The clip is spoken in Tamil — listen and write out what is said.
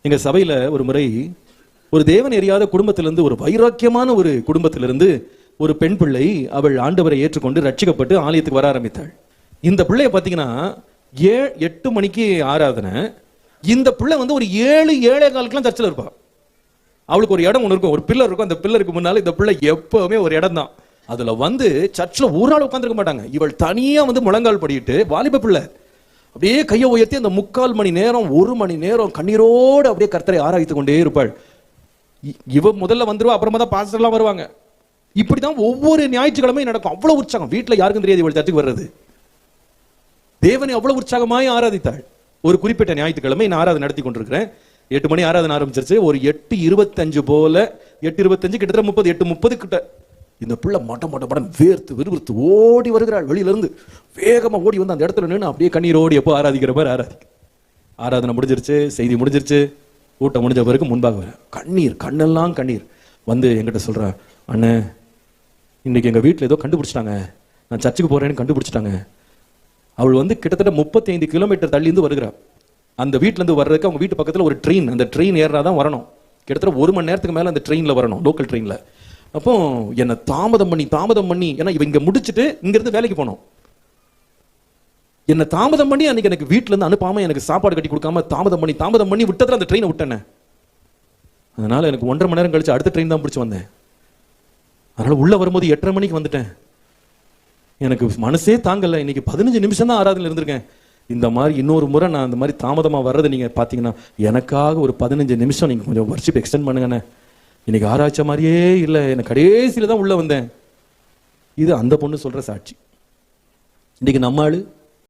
எங்க சபையில ஒரு முறை ஒரு தேவன் எரியாத குடும்பத்திலிருந்து, ஒரு வைராக்கியமான ஒரு குடும்பத்திலிருந்து ஒரு பெண் பிள்ளை அவள் ஆண்டவரை ஏற்றுக்கொண்டு ரட்சிக்கப்பட்டு ஆலயத்துக்கு வர ஆரம்பித்தாள். இந்த பிள்ளைய பாத்தீங்கன்னா 8 மணிக்கு ஆராதனை. இந்த பிள்ளை வந்து ஒரு 7-7:15 சர்ச்சில் இருப்பா. அவளுக்கு ஒரு இடம் ஒன்று இருக்கும், ஒரு பில்லர் இருக்கும். அந்த பில்லருக்கு முன்னால இந்த பிள்ளை எப்பவுமே ஒரு இடம் தான். அதுல வந்து சர்ச்சில் ஒரு ஆள் உட்காந்துருக்க மாட்டாங்க. இவள் தனியா வந்து முழங்கால் படிட்டு, வாலிப பிள்ளை அப்படியே கையை உயர்த்தி அந்த 3/4 மணி நேரம் 1 மணி நேரம் கண்ணீரோடு அப்படியே கர்த்தரை ஆராய்த்து கொண்டே இருப்பாள். இவ முதல்ல வந்துருவா, அப்புறமா தான் பாஸ்டர் எல்லாம் வருவாங்க. இப்படிதான் ஒவ்வொரு ஞாயிற்றுக்கிழமையும் நடக்கும். அவ்வளவு உற்சாகம், வீட்டுல யாருக்கும் தெரியாது இவள் சர்ச்சுக்கு வர்றது. தேவனை அவ்வளவு உற்சாகமாய் ஆராதித்தாள். ஒரு குறிப்பிட்ட ஞாயிற்றுக்கிழமை நான் ஆராதனை நடத்தி கொண்டிருக்கிறேன். 8 மணி ஆராதனை ஆரம்பிச்சிருச்சு. ஒரு 8:25 போல, 8:25 கிட்டத்தட்ட 30, 8:30 கிட்ட இந்த பிள்ளை மடம் வேர்த்து விறுவிறுத்து ஓடி வருகிறாள். வெளியிலிருந்து வேகமா ஓடி வந்து அந்த இடத்துல நின்று அப்படியே கண்ணீரோடி எப்போ ஆராதிக்கிற மாதிரி ஆராதனை முடிஞ்சிருச்சு, செய்தி முடிஞ்சிருச்சு, கூட்டம் முடிஞ்ச பிறகு முன்பாக வர கண்ணீர், கண்ணெல்லாம் கண்ணீர் வந்து என்கிட்ட சொல்றா, அண்ணே இன்னைக்கு எங்க வீட்டில் ஏதோ கண்டுபிடிச்சிட்டாங்க, நான் சர்ச்சுக்கு போறேன்னு கண்டுபிடிச்சிட்டாங்க. அவள் வந்து கிட்டத்தட்ட 35 கிலோமீட்டர் தள்ளி இருந்து வருகிறா. அந்த வீட்டுல இருந்து வர்றதுக்கு அவங்க வீட்டு பக்கத்துல ஒரு ட்ரெயின், அந்த ட்ரெயின் ஏறாதான் வரணும். கிட்டத்தட்ட 1 மணி நேரத்துக்கு மேல அந்த ட்ரெயின்ல வரணும், லோக்கல் ட்ரெயின்ல. அப்போ என்ன தாமதம் பண்ணி, ஏன்னா இவ இங்க முடிச்சுட்டு இங்க இருந்து வேலைக்கு போனோம். என்ன தாமதம் பண்ணி அன்னைக்கு எனக்கு வீட்டுல இருந்து அனுப்பாம, எனக்கு சாப்பாடு கட்டி கொடுக்காம தாமதம் பண்ணி விட்டதுல அந்த ட்ரெயினை விட்டேன். அதனால எனக்கு 1.5 மணி நேரம் கழிச்சு அடுத்த ட்ரெயின் தான் பிடிச்சு வந்தேன். அதனால உள்ள வரும்போது 8:30 மணிக்கு வந்துட்டேன். எனக்கு மனசே தாங்கல. இன்னைக்கு 15 நிமிஷம் தான் ஆராதனை இருந்திருக்கேன். இந்த மாதிரி இன்னொரு முறை நான் அந்த மாதிரி தாமதமா வர்றது நீங்க பாத்தீங்கன்னா எனக்காக ஒரு 15 நிமிஷம் நீங்க கொஞ்சம் வர்ஷிப் எக்ஸ்டெண்ட் பண்ணுங்கண்ணே. இன்னைக்கு ஆராய்ச்ச மாதிரியே இல்லை, எனக்கு கடைசியில தான் உள்ள வந்தேன். இது அந்த பொண்ணு சொல்ற சாட்சி. இன்னைக்கு நம்ம ஆளு